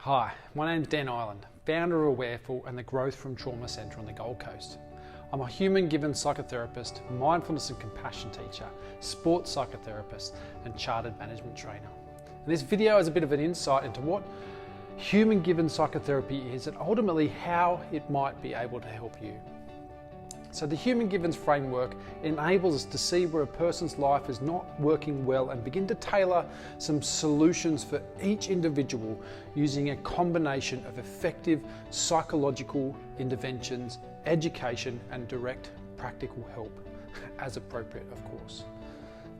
Hi, my name's Dan Ireland, founder of Awareful and the Growth from Trauma Centre on the Gold Coast. I'm a human-given psychotherapist, mindfulness and compassion teacher, sports psychotherapist and chartered management trainer. And this video is a bit of an insight into what human-given psychotherapy is and ultimately how it might be able to help you. So the Human Givens framework enables us to see where a person's life is not working well and begin to tailor some solutions for each individual using a combination of effective psychological interventions, education and direct practical help, as appropriate of course.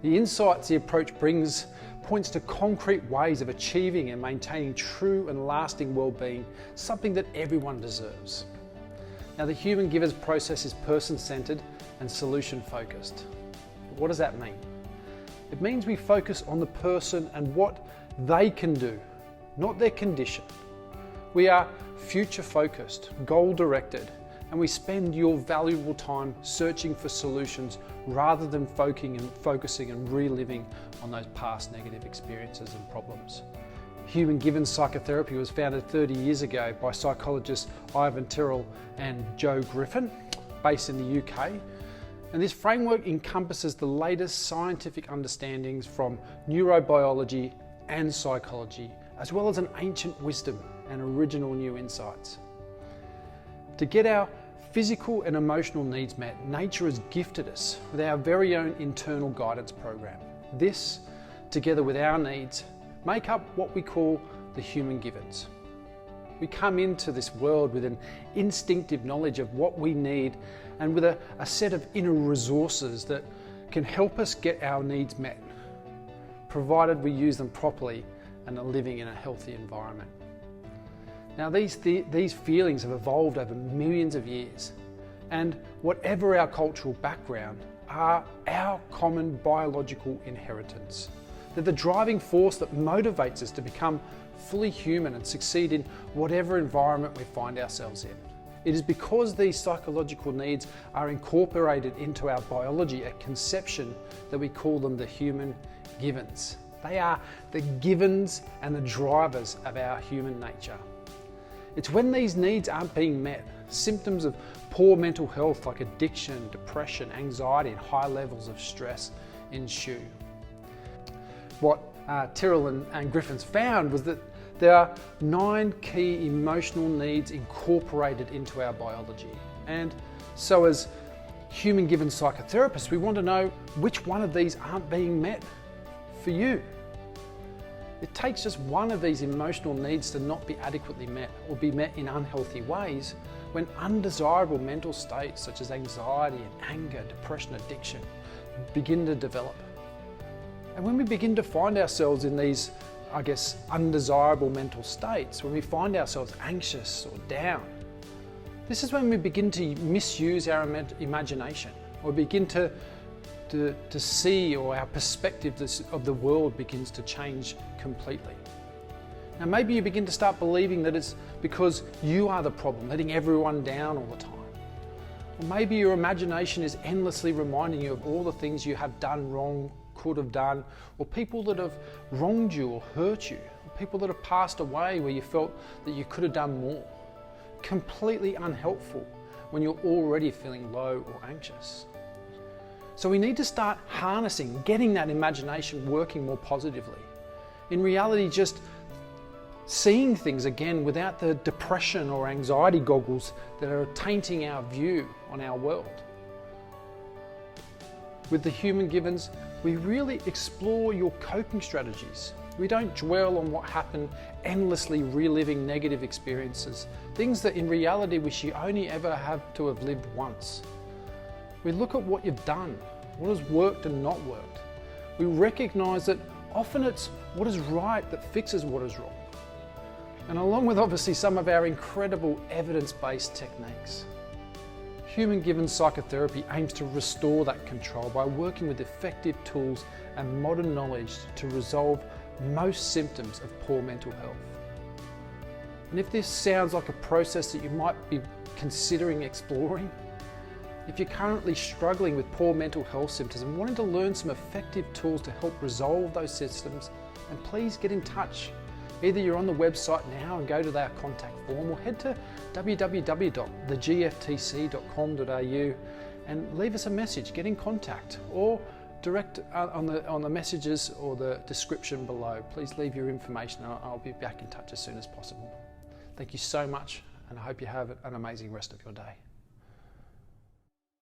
The insights the approach brings points to concrete ways of achieving and maintaining true and lasting well-being, something that everyone deserves. Now, the Human Givens process is person-centered and solution-focused. What does that mean? It means we focus on the person and what they can do, not their condition. We are future-focused, goal-directed, and we spend your valuable time searching for solutions rather than focusing and reliving on those past negative experiences and problems. Human Givens Psychotherapy was founded 30 years ago by psychologists Ivan Tyrrell and Joe Griffin, based in the UK. And this framework encompasses the latest scientific understandings from neurobiology and psychology, as well as an ancient wisdom and original new insights. To get our physical and emotional needs met, nature has gifted us with our very own internal guidance program. This, together with our needs, make up what we call the Human Givens. We come into this world with an instinctive knowledge of what we need and with a set of inner resources that can help us get our needs met, provided we use them properly and are living in a healthy environment. Now these feelings have evolved over millions of years, and whatever our cultural background, are our common biological inheritance. They're the driving force that motivates us to become fully human and succeed in whatever environment we find ourselves in. It is because these psychological needs are incorporated into our biology at conception that we call them the Human Givens. They are the givens and the drivers of our human nature. It's when these needs aren't being met, symptoms of poor mental health like addiction, depression, anxiety and high levels of stress ensue. What Tyrrell and Griffins found was that there are 9 key emotional needs incorporated into our biology. And so as human given psychotherapists, we want to know which one of these aren't being met for you. It takes just one of these emotional needs to not be adequately met or be met in unhealthy ways when undesirable mental states such as anxiety and anger, depression, addiction begin to develop. And when we begin to find ourselves in these, undesirable mental states, when we find ourselves anxious or down, this is when we begin to misuse our imagination, or begin to see, or our perspective of the world begins to change completely. Now maybe you begin to start believing that it's because you are the problem, letting everyone down all the time. Or maybe your imagination is endlessly reminding you of all the things you have done wrong, could have done, or people that have wronged you or hurt you, or people that have passed away where you felt that you could have done more. Completely unhelpful when you're already feeling low or anxious. So we need to start harnessing, getting that imagination working more positively. In reality, just seeing things again without the depression or anxiety goggles that are tainting our view on our world. With the Human Givens, we really explore your coping strategies. We don't dwell on what happened, endlessly reliving negative experiences, things that in reality we should only ever have to have lived once. We look at what you've done, what has worked and not worked. We recognize that often it's what is right that fixes what is wrong. And along with obviously some of our incredible evidence-based techniques. Human Given Psychotherapy aims to restore that control by working with effective tools and modern knowledge to resolve most symptoms of poor mental health. And if this sounds like a process that you might be considering exploring, if you're currently struggling with poor mental health symptoms and wanting to learn some effective tools to help resolve those systems, then please get in touch. Either you're on the website now and go to our contact form, or head to www.thegftc.com.au and leave us a message, get in contact, or direct on the messages or the description below. Please leave your information. I'll be back in touch as soon as possible. Thank you so much, and I hope you have an amazing rest of your day.